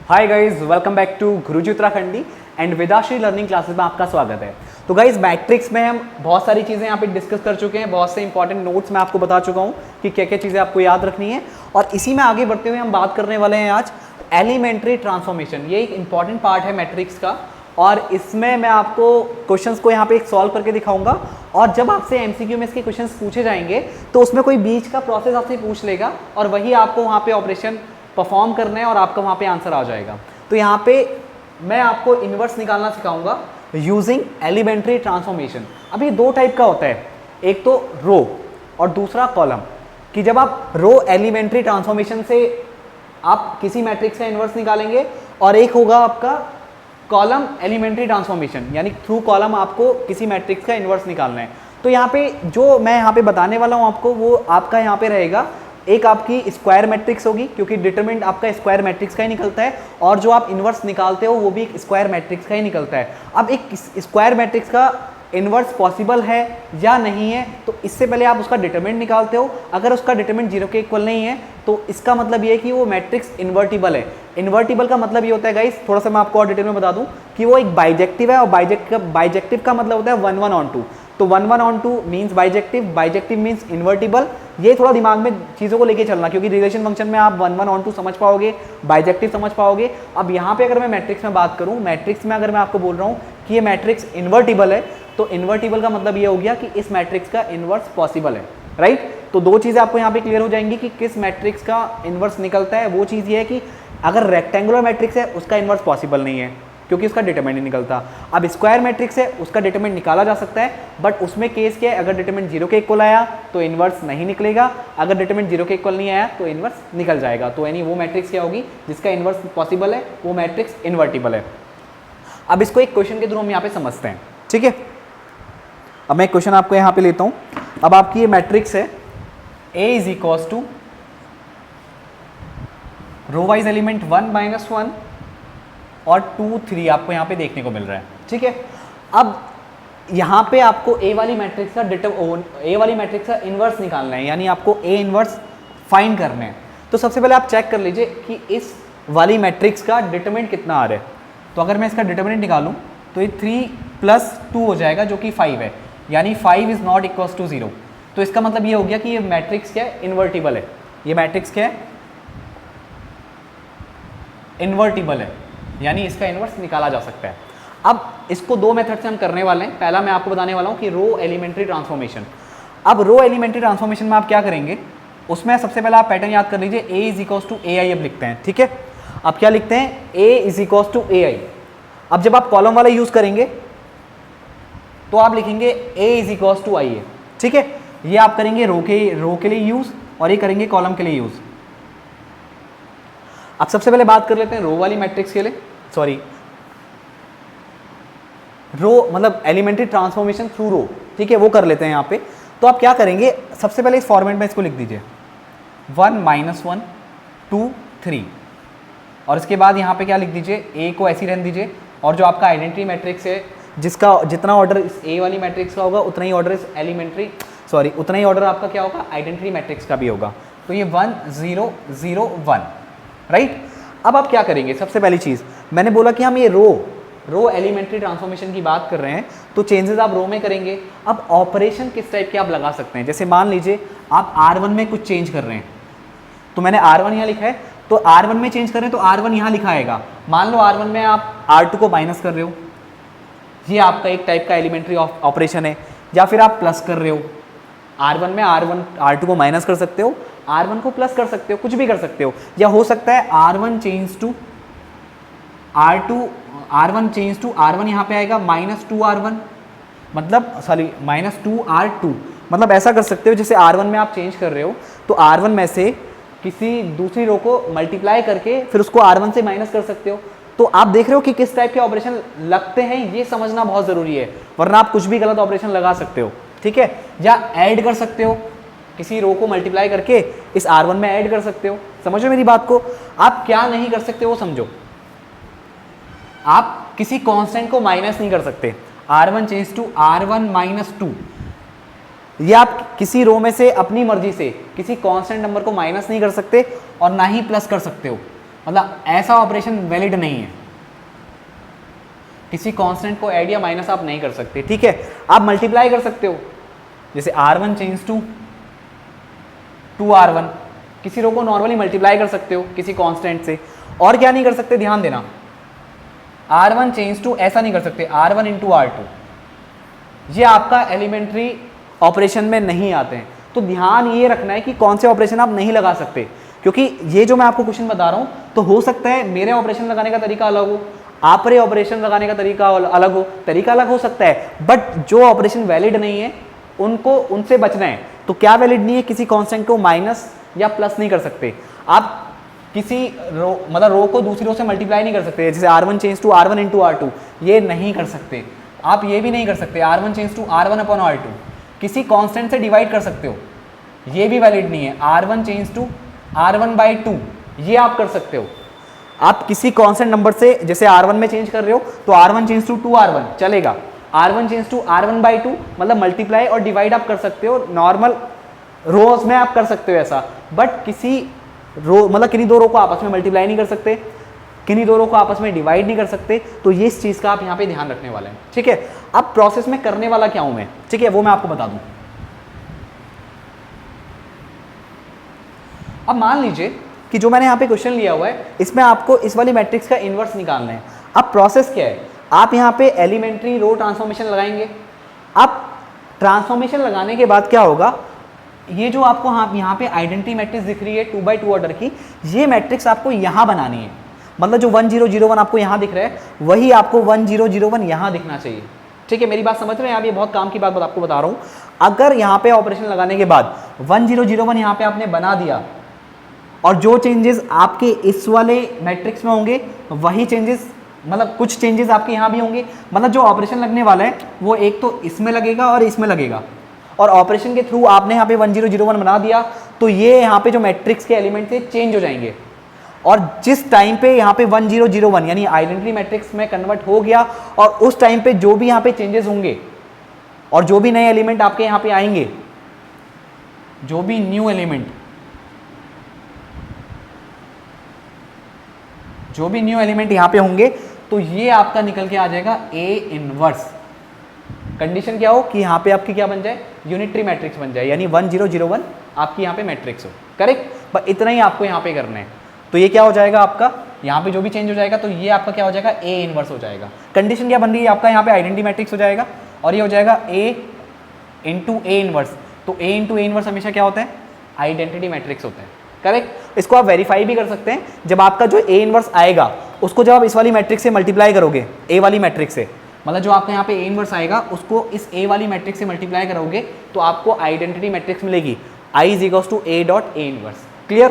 Hi guys, welcome back to Guruji Uttarakhandi and Vedashree learning classes में आपका स्वागत है। तो गाइस, मैट्रिक्स में हम बहुत सारी चीज़ें यहाँ पे डिस्कस कर चुके हैं, बहुत से इंपॉर्टेंट नोट्स मैं आपको बता चुका हूँ कि क्या क्या चीज़ें आपको याद रखनी है। और इसी में आगे बढ़ते हुए हम बात करने वाले हैं आज एलिमेंट्री ट्रांसफॉर्मेशन। ये एक इंपॉर्टेंट पार्ट है मैट्रिक्स का और इसमें मैं आपको क्वेश्चंस को यहाँ पे एक सॉल्व करके दिखाऊंगा। और जब आपसे एमसीक्यू में इसके क्वेश्चंस पूछे जाएंगे तो उसमें कोई बीच का प्रोसेस आपसे पूछ लेगा और वही आपको वहाँ पे ऑपरेशन परफॉर्म करना है और आपका वहाँ पे आंसर आ जाएगा। तो यहाँ पे मैं आपको इन्वर्स निकालना सिखाऊंगा यूजिंग एलिमेंट्री ट्रांसफॉर्मेशन। अब ये दो टाइप का होता है, एक तो रो और दूसरा कॉलम। कि जब आप रो एलिमेंट्री ट्रांसफॉर्मेशन से आप किसी मैट्रिक्स का इन्वर्स निकालेंगे और एक होगा आपका कॉलम एलिमेंट्री ट्रांसफॉर्मेशन, यानी थ्रू कॉलम आपको किसी मैट्रिक्स का इन्वर्स निकालना है। तो यहाँ पे जो मैं यहाँ पे बताने वाला हूँ आपको, वो आपका यहाँ पे रहेगा एक आपकी स्क्वायर मैट्रिक्स होगी, क्योंकि डिटरमिनेंट आपका स्क्वायर मैट्रिक्स का ही निकलता है और जो आप इन्वर्स निकालते हो वो भी एक स्क्वायर मैट्रिक्स का ही निकलता है। अब एक स्क्वायर मैट्रिक्स का इन्वर्स पॉसिबल है या नहीं है, तो इससे पहले आप उसका डिटरमिनेंट निकालते हो। अगर उसका डिटरमिनेंट 0 के इक्वल नहीं है तो इसका मतलब ये है कि वो मैट्रिक्स इन्वर्टिबल है। इन्वर्टिबल का मतलब ये होता है गाइस, थोड़ा सा मैं आपको और डिटेल में बता दूं कि वो एक बाइजेक्टिव है और बाइजेक्टिव का मतलब होता है 1 1 ऑन 2। तो 1 1 on 2 means bijective, bijective means invertible. ये थोड़ा दिमाग में चीज़ों को लेके चलना, क्योंकि रिलेशन फंक्शन में आप 1 1 ऑन 2 समझ पाओगे, बाइजेक्टिव समझ पाओगे। अब यहाँ पे अगर मैं मैट्रिक्स में बात करूँ, मैट्रिक्स में अगर मैं आपको बोल रहा हूँ कि ये मैट्रिक्स इन्वर्टिबल है, तो इन्वर्टिबल का मतलब ये हो गया कि इस मैट्रिक्स का इन्वर्स पॉसिबल है, राइट। तो दो चीज़ें आपको यहाँ पे क्लियर हो जाएंगी कि किस मैट्रिक्स का इन्वर्स निकलता है। वो चीज़ ये है कि अगर रेक्टेंगुलर मैट्रिक्स है उसका इन्वर्स पॉसिबल नहीं है क्योंकि उसका डिटरमिनेंट नहीं निकलता। अब स्क्वायर मैट्रिक्स है उसका डिटरमिनेंट निकाला जा सकता है, बट उसमें केस क्या है, अगर डिटरमिनेंट 0 के इक्वल आया तो इन्वर्स नहीं निकलेगा, अगर डिटरमिनेंट 0 के इक्वल नहीं आया तो इन्वर्स निकल जाएगा। तो यानी वो मैट्रिक्स क्या होगी जिसका इन्वर्स पॉसिबल है, वो मैट्रिक्स इन्वर्टिबल है। अब इसको एक क्वेश्चन के थ्रू हम यहाँ पे समझते हैं, ठीक है। अब मैं एक क्वेश्चन आपको यहाँ पे लेता हूँ। अब आपकी ये मैट्रिक्स है A is equals to row wise element 1 - 1 और 2 3 आपको यहाँ पे देखने को मिल रहा है, ठीक है। अब यहाँ पे आपको A वाली मैट्रिक्स का इन्वर्स निकालना है, यानी आपको A इन्वर्स फाइंड करना है। तो सबसे पहले आप चेक कर लीजिए कि इस वाली मैट्रिक्स का डिटरमिनेंट कितना आ रहा है। तो अगर मैं इसका डिटरमिनेंट निकालूं तो ये 3 + 2 हो जाएगा जो कि 5 है, यानी 5 इज नॉट इक्वल्स टू 0। तो इसका मतलब ये हो गया कि ये मैट्रिक्स क्या है, इन्वर्टिबल है। ये मैट्रिक्स क्या है, इन्वर्टिबल है, यानी इसका इन्वर्स निकाला जा सकता है। अब इसको दो मेथड से हम करने वाले हैं। पहला मैं आपको बताने वाला हूँ कि रो एलिमेंट्री ट्रांसफॉर्मेशन। अब रो एलिमेंट्री ट्रांसफॉर्मेशन में आप क्या करेंगे, उसमें सबसे पहले आप पैटर्न याद कर लीजिए, A is equals to AI अब लिखते हैं, ठीक है। अब क्या लिखते हैं, A is equals to AI। अब जब आप कॉलम वाला यूज करेंगे तो आप लिखेंगे A is equals to IA, ठीक है। ये आप करेंगे रो के लिए यूज और ये करेंगे कॉलम के लिए यूज। अब सबसे पहले बात कर लेते हैं रो वाली मैट्रिक्स के लिए, सॉरी रो मतलब एलिमेंट्री ट्रांसफॉर्मेशन थ्रू रो, ठीक है, वो कर लेते हैं यहाँ पे। तो आप क्या करेंगे, सबसे पहले इस फॉर्मेट में इसको लिख दीजिए 1 - 1 2 3 और इसके बाद यहाँ पे क्या लिख दीजिए, A को ऐसी रहने दीजिए और जो आपका आइडेंटिटी मैट्रिक्स है जिसका जितना ऑर्डर इस A वाली मैट्रिक्स का होगा उतना ही ऑर्डर इस उतना ही ऑर्डर आपका क्या होगा, आइडेंटिटी मैट्रिक्स का भी होगा। तो ये 1 0 0 1, राइट। अब आप क्या करेंगे, सबसे पहली चीज़ मैंने बोला कि हम ये रो एलिमेंट्री ट्रांसफॉर्मेशन की बात कर रहे हैं, तो चेंजेस आप रो में करेंगे। अब ऑपरेशन किस टाइप के आप लगा सकते हैं, जैसे मान लीजिए आप R1 में कुछ चेंज कर रहे हैं, तो मैंने R1 यहाँ लिखा है, तो R1 में चेंज कर रहे हैं तो R1 यहाँ लिखा आएगा। मान लो R1 में आप R2 को माइनस कर रहे हो, ये आपका एक टाइप का एलिमेंट्री ऑपरेशन है। या फिर आप प्लस कर रहे हो, R1 में R2 को माइनस कर सकते हो, R1 को प्लस कर सकते हो, कुछ भी कर सकते हो। या हो सकता है R1 चेंज टू R1 यहाँ पे आएगा -2R1, मतलब सॉरी -2R2, मतलब ऐसा कर सकते हो जैसे R1 में आप चेंज कर रहे हो तो R1 में से किसी दूसरी रो को मल्टीप्लाई करके फिर उसको R1 से माइनस कर सकते हो। तो आप देख रहे हो कि किस टाइप के ऑपरेशन लगते हैं, ये समझना बहुत ज़रूरी है, वरना आप कुछ भी गलत ऑपरेशन लगा सकते हो, ठीक है। या ऐड कर सकते हो, किसी रो को मल्टीप्लाई करके इस R1 में ऐड कर सकते हो। समझो मेरी बात को। आप क्या नहीं कर सकते वो समझो, आप किसी कांस्टेंट को माइनस नहीं कर सकते। R1 चेंज टू R1 - 2, ये आप किसी रो में से अपनी मर्जी से किसी कांस्टेंट नंबर को माइनस नहीं कर सकते और ना ही प्लस कर सकते हो। मतलब ऐसा ऑपरेशन वैलिड नहीं है, किसी कांस्टेंट को ऐड या माइनस आप नहीं कर सकते, ठीक है। आप मल्टीप्लाई कर सकते हो, जैसे R1 चेंज टू 2R1, किसी रो को नॉर्मली मल्टीप्लाई कर सकते हो किसी कांस्टेंट से। और क्या नहीं कर सकते, ध्यान देना, R1 चेंज टू ऐसा नहीं कर सकते R1 इंटू R2, ये आपका एलिमेंट्री ऑपरेशन में नहीं आते हैं। तो ध्यान ये रखना है कि कौन से ऑपरेशन आप नहीं लगा सकते, क्योंकि ये जो मैं आपको क्वेश्चन बता रहा हूँ तो हो सकता है मेरे ऑपरेशन लगाने का तरीका अलग हो, आपरे ऑपरेशन लगाने का तरीका अलग हो, तरीका अलग हो सकता है, बट जो ऑपरेशन वैलिड नहीं है उनसे बचना है। तो क्या वैलिड नहीं है, किसी कांस्टेंट को माइनस या प्लस नहीं कर सकते आप, किसी रो मतलब रो को दूसरी रो से मल्टीप्लाई नहीं कर सकते, जैसे R1 change to R1 into R2, ये नहीं कर सकते। आप ये भी नहीं कर सकते R1 change to R1 upon R2, किसी कांस्टेंट से डिवाइड कर सकते हो, ये भी वैलिड नहीं है। R1 change to R1 by 2, ये आप कर सकते हो। आप किसी कांस्टेंट नंबर से जैसे R1 में चेंज कर रहे हो तो R1 चेंज टू 2R1 चलेगा, R1 change to R1 by 2 मतलब मल्टीप्लाई और डिवाइड आप कर सकते हो, नॉर्मल रोज में आप कर सकते हो ऐसा, बट किसी रो मतलब किन्हीं दो रो को आपस में मल्टीप्लाई नहीं कर सकते, किन्हीं दो रो को आपस में डिवाइड नहीं कर सकते। तो ये इस चीज़ का आप यहाँ पे ध्यान रखने वाले हैं, ठीक है। अब प्रोसेस में करने वाला क्या हूँ मैं, ठीक है, वो मैं आपको बता दूँ। अब मान लीजिए कि जो मैंने यहाँ पे क्वेश्चन लिया हुआ है, इसमें आपको इस वाली मैट्रिक्स का इन्वर्स निकालना है। अब प्रोसेस क्या है, आप यहाँ पे एलिमेंट्री रो ट्रांसफॉर्मेशन लगाएंगे। अब ट्रांसफॉर्मेशन लगाने के बाद क्या होगा, ये जो आपको यहाँ पे आइडेंटिटी मैट्रिक्स दिख रही है 2 बाई 2 ऑर्डर की, ये मैट्रिक्स आपको यहाँ बनानी है। मतलब जो 1 0 0 1 आपको यहाँ दिख रहा है, वही आपको 1 0 0 1 यहाँ दिखना चाहिए, ठीक है। मेरी बात समझ रहे हैं आप, ये बहुत काम की बात आपको बता रहा हूँ। अगर यहाँ पे ऑपरेशन लगाने के बाद 1 0 0 1 यहाँ पे आपने बना दिया, और जो चेंजेस आपके इस वाले मैट्रिक्स में होंगे वही चेंजेस, मतलब कुछ चेंजेस आपके यहाँ भी होंगे, मतलब जो ऑपरेशन लगने वाला है वो एक तो इसमें लगेगा और इसमें लगेगा, और ऑपरेशन के थ्रू आपने यहाँ पे 1 0 0 1 बना दिया तो ये यहाँ पे जो मैट्रिक्स के एलिमेंट थे चेंज हो जाएंगे। और जिस टाइम पे यहाँ पे 1 0 0 1 यानी आइडेंटिटी मैट्रिक्स में कन्वर्ट हो गया, और उस टाइम पे जो भी यहाँ पे चेंजेस होंगे और जो भी नए एलिमेंट आपके यहाँ पे आएंगे, जो भी न्यू एलिमेंट यहाँ पे होंगे, तो ये आपका निकल के आ जाएगा A इनवर्स। कंडीशन क्या हो कि यहाँ पे आपकी क्या बन जाए, यूनिटरी मैट्रिक्स बन जाए, यानी 1 0 0 1 आपकी यहाँ पे मैट्रिक्स हो, करेक्ट। बस इतना ही आपको यहाँ पे करना है। तो ये क्या हो जाएगा आपका, यहाँ पे जो भी चेंज हो जाएगा तो ये आपका क्या हो जाएगा, A इनवर्स हो जाएगा। कंडीशन क्या बन रही है आपका, यहाँ पे आइडेंटिटी मैट्रिक्स हो जाएगा, और ये हो जाएगा A इंटू A इनवर्स। तो A इंटू A इनवर्स हमेशा क्या होता है, आइडेंटिटी मैट्रिक्स होता है, करेक्ट। इसको आप वेरीफाई भी कर सकते हैं, जब आपका जो A इनवर्स आएगा उसको जब आप इस वाली मैट्रिक्स से मल्टीप्लाई करोगे, A वाली मैट्रिक्स से, मतलब जो आपका यहाँ पे A इनवर्स आएगा उसको इस A वाली मैट्रिक्स से मल्टीप्लाई करोगे तो आपको आइडेंटिटी मैट्रिक्स मिलेगी, I is equals to A dot A inverse. Clear.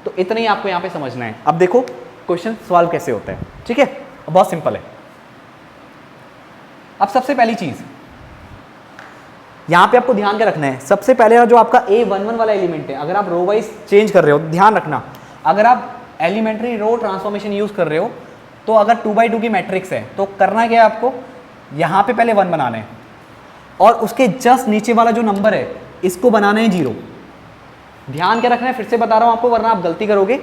तो इतना ही आपको यहाँ पे समझना है। अब देखो क्वेश्चन सॉल्व कैसे होता है, ठीक है, बहुत सिंपल है। अब सबसे पहली चीज यहाँ पे आपको ध्यान क्या रखना है, सबसे पहले जो आपका A11 वाला एलिमेंट है, अगर आप रो वाइज चेंज कर रहे हो, ध्यान रखना, अगर आप एलिमेंट्री रो ट्रांसफॉर्मेशन यूज कर रहे हो तो अगर 2 बाई 2 की मैट्रिक्स है तो करना क्या है आपको, यहाँ पे पहले 1 बनाना है, और उसके जस्ट नीचे वाला जो नंबर है इसको बनाना है 0। ध्यान क्या रखना है, फिर से बता रहा हूँ आपको, वरना आप गलती करोगे।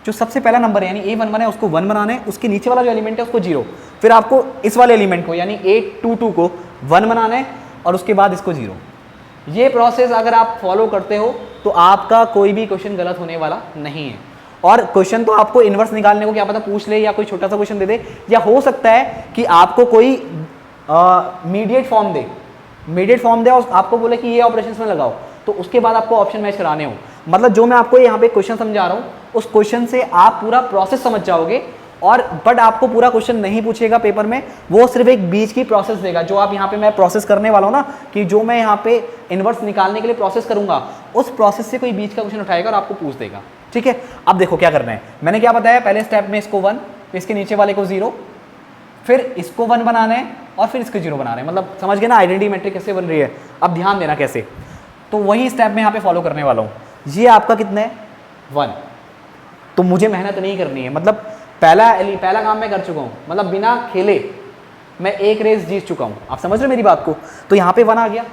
जो सबसे पहला नंबर है यानी A11 है उसको 1 बनाना है, उसके नीचे वाला जो एलिमेंट है उसको 0, फिर आपको इस वाले एलिमेंट को यानी A22 को 1 बनाना है, और उसके बाद इसको 0। ये प्रोसेस अगर आप फॉलो करते हो तो आपका कोई भी क्वेश्चन गलत होने वाला नहीं है। और क्वेश्चन तो आपको इनवर्स निकालने को क्या पता पूछ ले, या कोई छोटा सा क्वेश्चन दे दे, या हो सकता है कि आपको कोई मीडिएट फॉर्म दे और आपको बोले कि ये ऑपरेशंस में लगाओ, तो उसके बाद आपको ऑप्शन मैच कराने हो। मतलब जो मैं आपको यहाँ पे क्वेश्चन समझा रहा हूँ उस क्वेश्चन से आप पूरा प्रोसेस समझ जाओगे, और बट आपको पूरा क्वेश्चन नहीं पूछेगा पेपर में, वो सिर्फ एक बीच की प्रोसेस देगा। जो आप यहाँ पे मैं प्रोसेस करने वाला हूँ ना, कि जो मैं यहाँ पे इनवर्स निकालने के लिए प्रोसेस करूंगा, उस प्रोसेस से कोई बीच का क्वेश्चन उठाएगा और आपको पूछ देगा, ठीक है। अब देखो क्या करना है, मैंने क्या बताया, पहले स्टेप में इसको 1, इसके नीचे वाले को 0, फिर इसको 1 बनाना है और फिर इसको 0 बनाना है। मतलब समझ गए ना आइडेंटिटी मैट्रिक्स कैसे बन रही है। अब ध्यान देना कैसे, तो वही स्टेप में यहाँ पे फॉलो करने वाला हूँ। ये आपका कितना है 1, तो मुझे मेहनत नहीं करनी है, मतलब पहला काम मैं कर चुका हूँ, मतलब बिना खेले मैं एक रेस जीत चुका हूँ। आप समझ रहे हो मेरी बात को। तो यहाँ पे 1 आ गया,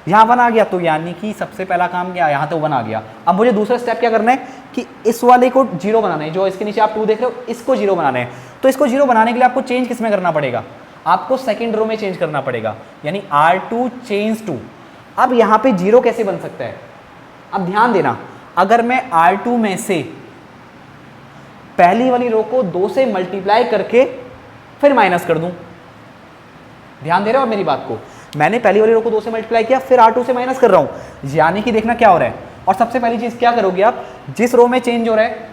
यहाँ 1 आ गया, तो यानी कि सबसे पहला काम क्या, यहाँ तो 1 आ गया। अब मुझे दूसरा स्टेप क्या करना है कि इस वाले को 0 बनाना है, जो इसके नीचे आप 2 देख रहे हो इसको 0 बनाना है। तो इसको 0 बनाने के लिए आपको चेंज किस में करना पड़ेगा, आपको सेकंड रो में चेंज करना पड़ेगा, यानी R2 चेंज 2। अब यहाँ पे 0 कैसे बन सकता है, अब ध्यान देना, अगर मैं R2 में से पहली वाली रो को 2 से मल्टीप्लाई करके फिर माइनस कर दूं, ध्यान दे रहे हो मेरी बात को, मैंने पहली वाली रो को 2 से मल्टीप्लाई किया, फिर R2 से माइनस कर रहा हूं, यानी कि देखना क्या हो रहा है। और सबसे पहली चीज क्या करोगे आप, जिस रो में चेंज हो रहा है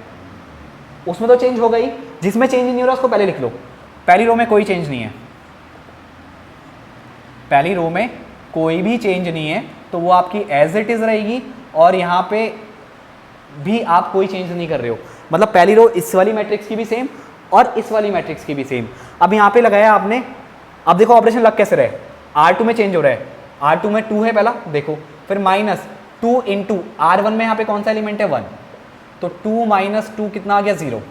उसमें तो चेंज हो गई, जिसमें चेंज नहीं हो रहा उसको पहले लिख लो। पहली रो में कोई चेंज नहीं है, पहली रो में कोई भी चेंज नहीं है, तो वो आपकी एज इट इज रहेगी, और यहां पे भी आप कोई चेंज नहीं कर रहे हो, मतलब पहली रो इस वाली मैट्रिक्स की भी सेम और इस वाली मैट्रिक्स की भी सेम। अब यहां पे लगाया आपने, अब देखो ऑपरेशन लग कैसे रहे, R2 में चेंज हो रहा है, R2 में 2 है पहला देखो, फिर माइनस 2 इंटू R1 में यहाँ पे कौन सा एलिमेंट है 1, तो 2 माइनस 2 कितना आ गया 0,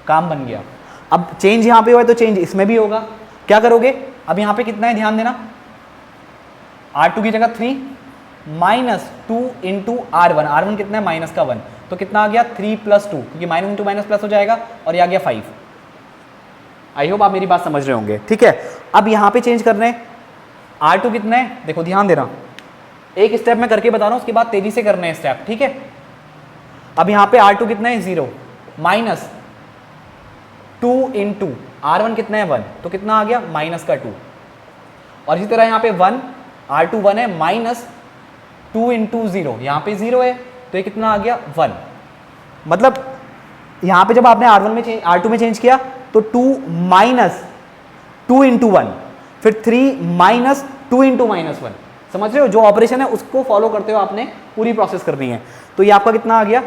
काम बन गया। अब चेंज यहाँ पे हुआ है तो चेंज इसमें भी होगा, क्या करोगे, अब यहाँ पे कितना है ध्यान देना, R2 की जगह 3 माइनस 2 इंटू R1 कितना है माइनस का 1, तो कितना आ गया 3 प्लस 2, क्योंकि माइनस इंटू माइनस प्लस हो जाएगा, और ये आ गया 5। आई होप आप मेरी बात समझ रहे होंगे, ठीक है। अब यहाँ पे चेंज करना है, R2 कितना है देखो ध्यान देना, एक स्टेप में करके बता रहा हूँ, उसके बाद तेजी से करना है स्टेप, ठीक है। अब यहाँ पे R2 कितना है 0 माइनस 2 इंटू R1 कितना है 1, तो कितना आ गया माइनस का 2, और इसी तरह यहाँ पे 1 R2 1 है माइनस 2 इंटू 0, यहाँ पे 0 है तो ये कितना आ गया 1। मतलब यहाँ पे जब आपने R2 में चेंज किया तो 2 माइनस 2 इंटू 1, फिर 3 माइनस 2 इंटू माइनस 1, समझ रहे हो, जो ऑपरेशन है उसको फॉलो करते हो आपने पूरी प्रोसेस करनी है। तो ये आपका कितना आ गया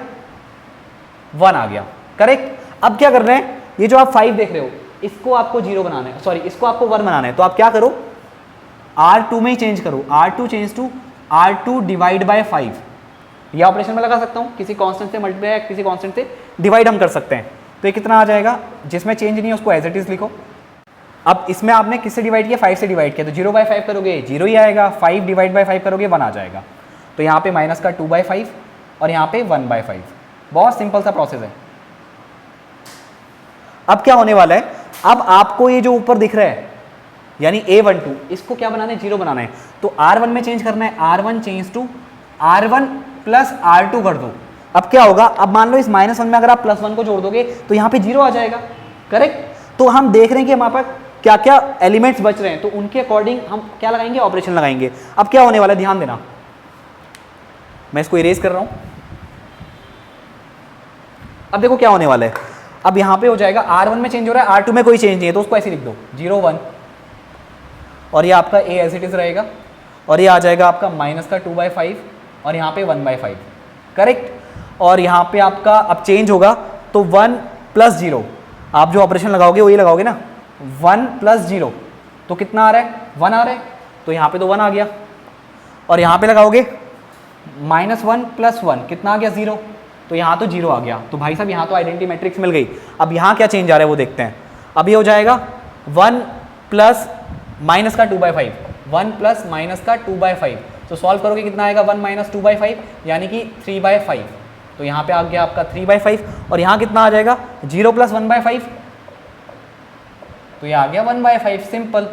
1 आ गया, करेक्ट। अब क्या करना है, ये जो आप 5 देख रहे हो इसको आपको 0 बनाना है, सॉरी इसको आपको 1 बनाना है, तो आप क्या करो R2 में ही चेंज करो, R2 change to R2 divide by 5, ये ऑपरेशन में लगा सकता हूँ, किसी कांस्टेंट से मल्टीप्लाई किसी कांस्टेंट से डिवाइड हम कर सकते हैं, तो ये कितना आ जाएगा, जिसमें चेंज नहीं है उसको एज इट इज लिखो। अब इसमें आपने किससे डिवाइड किया 5 से डिवाइड किया, तो 0 बाय 5 करोगे 0 ही आएगा, 5 डिवाइड बाय 5 करोगे 1 आ जाएगा, तो यहाँ पे माइनस का 2 बाय 5 और यहाँ पे 1 बाय 5, बहुत सिंपल सा प्रोसेस है। अब क्या होने वाला है, अब आपको ये जो ऊपर दिख रहा है यानी A12 इसको क्या बनाना है 0 बनाना है, तो R1 में चेंज करना है, R1 change to R1 plus R2 कर दो। अब क्या होगा, अब मान लो इस -1 में अगर आप +1 को जोड़ दोगे तो यहाँ पे 0 आ जाएगा, करेक्ट। तो हम देख रहे हैं कि हमारे पास क्या क्या एलिमेंट्स बच रहे हैं, तो उनके अकॉर्डिंग हम क्या लगाएंगे, ऑपरेशन लगाएंगे। अब क्या होने वाला है ध्यान देना, मैं इसको इरेज कर रहा हूं। अब देखो क्या होने वाला है, अब यहां पे हो जाएगा R1 में चेंज हो रहा है, R2 में कोई चेंज नहीं है, तो उसको ऐसे लिख दो 0 1, और ये आपका A एज इट इज रहेगा, और ये आ जाएगा आपका माइनस का 2 बाय 5 और यहाँ पे 1 बाय 5, करेक्ट। और यहाँ पे आपका अब चेंज होगा तो 1 प्लस 0, आप जो ऑपरेशन लगाओगे वही लगाओगे ना, 1 प्लस 0 तो कितना आ रहा है 1 आ रहा है, तो यहाँ पे तो 1 आ गया, और यहाँ पे लगाओगे -1 प्लस 1 कितना आ गया 0, तो यहाँ तो 0 आ गया। तो भाई साहब यहाँ तो आइडेंटिटी मैट्रिक्स मिल गई। अब यहाँ क्या चेंज आ रहा है वो देखते हैं। अब ये हो जाएगा 1 प्लस माइनस का 2 बाई 5, 1 प्लस माइनस का 2 बाई 5, तो सॉल्व करोगे कितना आएगा 1 माइनस 2 बाई 5 यानी कि 3 बाई 5, तो यहाँ पे आ गया आपका 3 बाई 5, और यहाँ कितना आ जाएगा 0 प्लस 1 बाई 5, तो ये आ गया 1 बाई 5, सिंपल,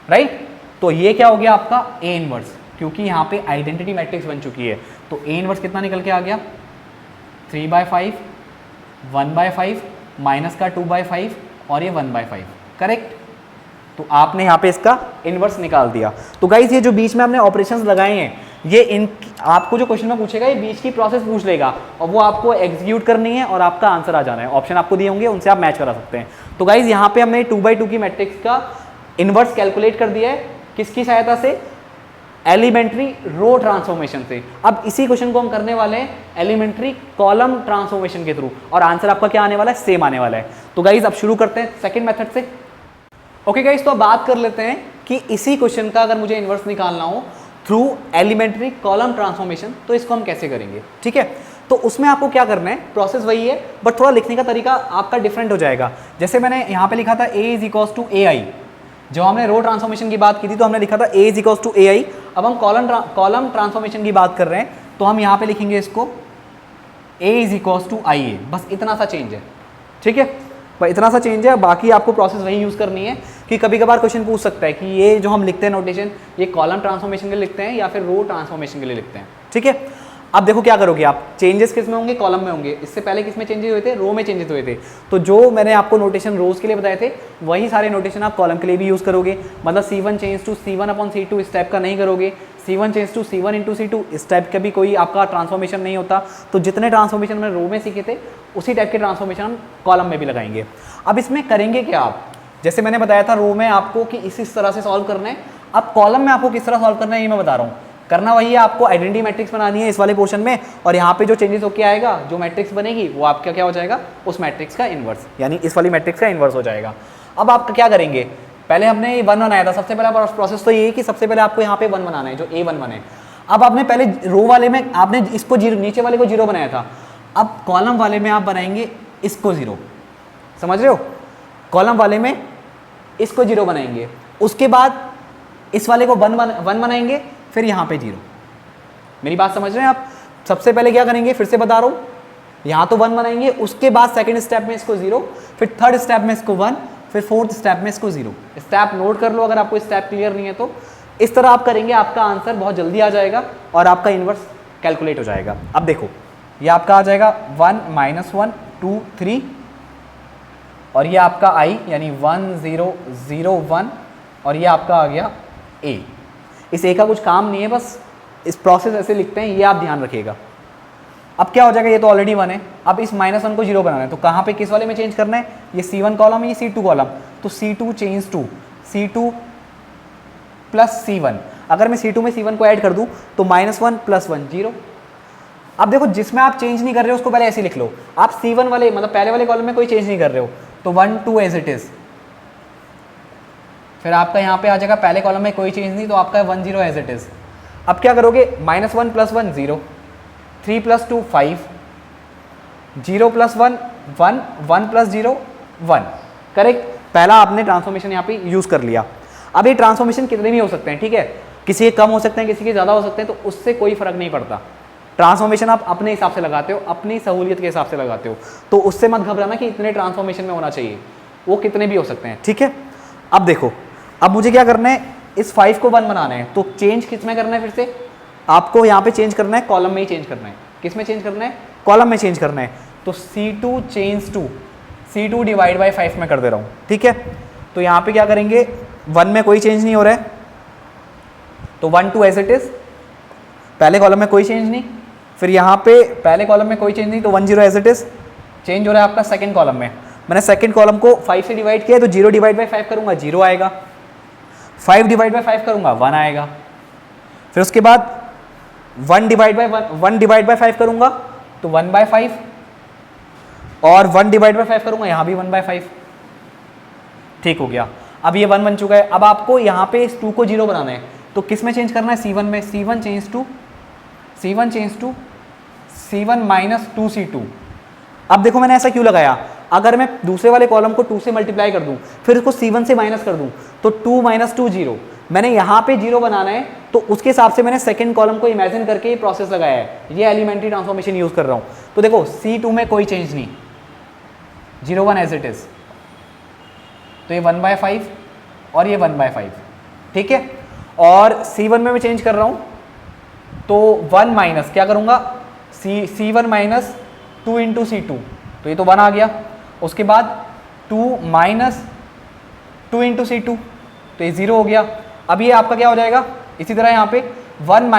राइट। तो ये क्या हो गया आपका A इनवर्स, क्योंकि यहाँ पे आइडेंटिटी मैट्रिक्स बन चुकी है, तो A इनवर्स कितना निकल के आ गया 3 बाई 5, 1 बाई 5 माइनस का 2 बाई 5 और ये 1 बाई 5, करेक्ट। तो आपने यहाँ पे इसका इनवर्स निकाल दिया। तो गाइस ये जो बीच में आपने ऑपरेशंस लगाए हैं, ये इन आपको जो क्वेश्चन में पूछेगा ये बीच की प्रोसेस पूछ लेगा, और वो आपको एग्जीक्यूट करनी है और आपका आंसर आ जाना है। ऑप्शन आपको दिए होंगे, उनसे आप मैच करा सकते हैं। तो गाइस यहाँ पे हमने 2/2 की मैट्रिक्स का इनवर्स कैलकुलेट कर दिया है, किसकी सहायता से, एलिमेंट्री रो ट्रांसफॉर्मेशन से। अब इसी क्वेश्चन को हम करने वाले हैं एलिमेंट्री कॉलम ट्रांसफॉर्मेशन के थ्रू, और आंसर आपका क्या आने वाला है, सेम आने वाला है। तो गाइस अब शुरू करते हैं सेकंड मेथड से। ओके गाइस, तो अब बात कर लेते हैं कि इसी क्वेश्चन का अगर मुझे इनवर्स निकालना हो थ्रू एलिमेंट्री कॉलम ट्रांसफॉर्मेशन, तो इसको हम कैसे करेंगे, ठीक है। तो उसमें आपको क्या करना है, प्रोसेस वही है, बट थोड़ा लिखने का तरीका आपका डिफरेंट हो जाएगा। जैसे मैंने यहाँ पे लिखा था A is equals to AI, जब हमने रो ट्रांसफॉर्मेशन की बात की थी तो हमने लिखा था A is equals to AI, अब हम कॉलम ट्रांसफॉर्मेशन की बात कर रहे हैं, तो हम यहाँ पे लिखेंगे इसको A इज इक्वल्स टू आई ए, बस इतना सा चेंज है, ठीक है, बस इतना सा चेंज है। बाकी आपको प्रोसेस वही यूज़ करनी है कि कभी कभार क्वेश्चन पूछ सकता है कि ये जो हम लिखते हैं नोटेशन, ये कॉलम ट्रांसफॉर्मेशन के लिए लिखते हैं या फिर रो ट्रांसफॉर्मेशन के लिए लिखते हैं, ठीक है। अब देखो क्या करोगे आप, चेंजेस किस में होंगे, कॉलम में होंगे। इससे पहले किस में चेंजेस हुए थे, रो में चेंजेस हुए थे। तो जो मैंने आपको नोटेशन रोज के लिए बताए थे, वही सारे नोटेशन आप कॉलम के लिए भी यूज़ करोगे। मतलब C1 change to C1 upon C2 इस टाइप का नहीं करोगे, C1 change to C1 into C2 इस टाइप का भी कोई आपका ट्रांसफॉर्मेशन नहीं होता। तो जितने ट्रांसफॉर्मेशन मैंने रो में सीखे थे, उसी टाइप के ट्रांसफॉर्मेशन हम कॉलम में भी लगाएंगे। अब इसमें करेंगे क्या आप, जैसे मैंने बताया था रो में आपको कि इस तरह से सॉल्व करना है, अब कॉलम में आपको किस तरह सॉल्व करना है ये मैं बता रहा हूँ। करना वही है, आपको आइडेंटिटी मैट्रिक्स बनानी है इस वाले पोर्शन में, और यहाँ पे जो चेंजेस होके आएगा, जो मैट्रिक्स बनेगी वो आपका क्या हो जाएगा, उस मैट्रिक्स का इन्वर्स, यानी इस वाली मैट्रिक्स का इन्वर्स हो जाएगा। अब आप क्या करेंगे, पहले हमने 1 बनाया था, सबसे पहला प्रोसेस तो ये है कि सबसे पहले आपको यहाँ पे 1 बनाना है, जो A1 है। अब आपने पहले रो वाले में आपने इसको 0, नीचे वाले को 0 बनाया था, अब कॉलम वाले में आप बनाएंगे इसको 0, समझ रहे हो, कॉलम वाले में इसको 0 बनाएंगे, उसके बाद इस वाले को 1 बनाएंगे, फिर यहाँ पे 0। मेरी बात समझ रहे हैं आप। सबसे पहले क्या करेंगे, फिर से बता रहा हूँ, यहाँ तो 1 बनाएंगे, उसके बाद सेकंड स्टेप में इसको 0, फिर थर्ड स्टेप में इसको 1, फिर फोर्थ स्टेप में इसको 0। स्टेप नोट कर लो अगर आपको स्टेप क्लियर नहीं है तो। इस तरह आप करेंगे, आपका आंसर बहुत जल्दी आ जाएगा और आपका इन्वर्स कैलकुलेट हो जाएगा। अब देखो ये आपका आ जाएगा 1 -1 2 3, और ये आपका I यानी 1 0 0 1, और ये आपका आ गया A। इस A का कुछ काम नहीं है, बस इस प्रोसेस ऐसे लिखते हैं, ये आप ध्यान रखिएगा। अब क्या हो जाएगा, ये तो ऑलरेडी 1 है, अब इस -1 को 0 बनाना है, तो कहाँ पे किस वाले में चेंज करना है, ये C1 कॉलम है, ये C2 कॉलम, तो C2 change to C2 plus C1। अगर मैं C2 में C1 को ऐड कर दूं तो -1 + 1 0। अब देखो जिसमें आप चेंज नहीं कर रहे हो उसको पहले ऐसे लिख लो, आप C1 वाले मतलब पहले वाले कॉलम में कोई चेंज नहीं कर रहे हो, तो 1 2 एज इट इज। फिर आपका यहाँ पे आ जाएगा पहले कॉलम में कोई चेंज नहीं, तो आपका 1 0 एज इट इज। अब क्या करोगे, -1 + 1 0, 3 + 2 5, 0 + 1 1, 1 + 0 1, करेक्ट। पहला आपने ट्रांसफॉर्मेशन यहाँ पे यूज कर लिया। अब ये ट्रांसफॉर्मेशन कितने भी हो सकते हैं, ठीक है, किसी के कम हो सकते हैं, किसी के ज़्यादा हो सकते हैं, तो उससे कोई फर्क नहीं पड़ता। ट्रांसफॉर्मेशन आप अपने हिसाब से लगाते हो, अपनी सहूलियत के हिसाब से लगाते हो, तो उससे मत घबराना कि इतने ट्रांसफॉर्मेशन में होना चाहिए, वो कितने भी हो सकते हैं, ठीक है। अब देखो, अब मुझे क्या करना है, इस 5 को 1 बनाना है, तो चेंज किस में करना है, फिर से आपको यहाँ पे चेंज करना है, कॉलम में ही चेंज करना है। किस में चेंज करना है, कॉलम में चेंज करना है, तो C2 चेंज टू C2 / 5 में कर दे रहा हूँ, ठीक है। तो यहाँ पे क्या करेंगे, 1 में कोई चेंज नहीं हो रहा है, तो 1 2 एज इट इज, पहले कॉलम में कोई चेंज नहीं, फिर यहाँ पे पहले कॉलम में कोई चेंज नहीं, तो 1 0 एज इट इज। चेंज हो रहा है आपका सेकंड कॉलम में, मैंने सेकंड कॉलम को 5 से डिवाइड किया, तो 0 / 5 करूँगा 0 आएगा, 5 / 5 करूँगा 1 आएगा, फिर उसके बाद 1 / 5 करूँगा तो 1/5, और 1 / 5 करूँगा यहाँ भी 1/5, ठीक हो गया। अब ये 1 बन चुका है। अब आपको यहाँ पे इस 2 को 0 बनाना है, तो किस में चेंज करना है, C1 में, C1 change to C1 - 2 C2। अब देखो मैंने ऐसा क्यों लगाया, अगर मैं दूसरे वाले कॉलम को 2 से मल्टीप्लाई कर दूं, फिर उसको C1 से माइनस कर दूं, तो 2 - 2 0। मैंने यहाँ पे 0 बनाना है, तो उसके हिसाब से मैंने सेकंड कॉलम को इमेजिन करके ये प्रोसेस लगाया है, ये एलिमेंट्री ट्रांसफॉर्मेशन यूज कर रहा हूँ। तो देखो C2 में कोई चेंज नहीं, 0 1 एज इट इज, तो ये 1/5 और ये 1/5, ठीक है। और C1 में मैं चेंज कर रहा हूँ, तो 1 माइनस क्या करूँगा, C1 - 2 × C2, तो ये तो 1 आ गया। उसके बाद 2 - 2 × C2, तो ये 0 हो गया। अब ये आपका क्या हो जाएगा, इसी तरह यहाँ पे 1 -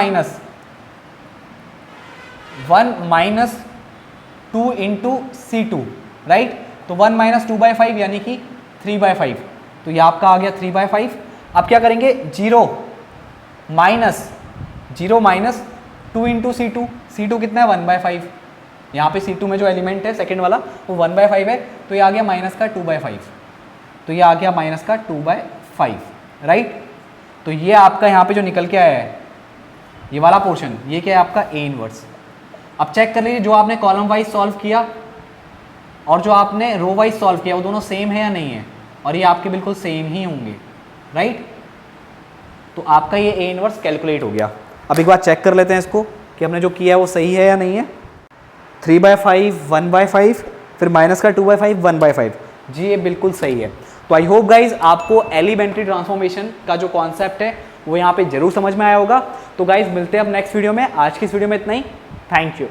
2 × C2, राइट, तो 1 - 2/5 यानी कि 3/5, तो ये आपका आ गया 3/5। अब क्या करेंगे, 0 - 2 × C2, C2 कितना है 1/5, यहाँ पे C2 में जो एलिमेंट है सेकंड वाला वो 1/5 है, तो ये आ गया -2/5, तो ये आ गया -2/5, राइट। तो ये आपका यहाँ पे जो निकल के आया है ये वाला पोर्शन, ये क्या है आपका A इनवर्स। अब चेक कर लीजिए, जो आपने कॉलम वाइज सॉल्व किया और जो आपने रो वाइज सॉल्व किया वो दोनों सेम है या नहीं है, और ये आपके बिल्कुल सेम ही होंगे, राइट। तो आपका ये ए इनवर्स कैलकुलेट हो गया। अब एक बार चेक कर लेते हैं इसको कि हमने जो किया है वो सही है या नहीं है। 3/5 1/5 फिर माइनस का 2/5 1/5, जी ये बिल्कुल सही है। तो आई होप गाइज आपको एलिमेंट्री ट्रांसफॉर्मेशन का जो कॉन्सेप्ट है वो यहाँ पे जरूर समझ में आया होगा। तो गाइज मिलते हैं अब नेक्स्ट वीडियो में। आज की इस वीडियो में इतना ही। Thank you.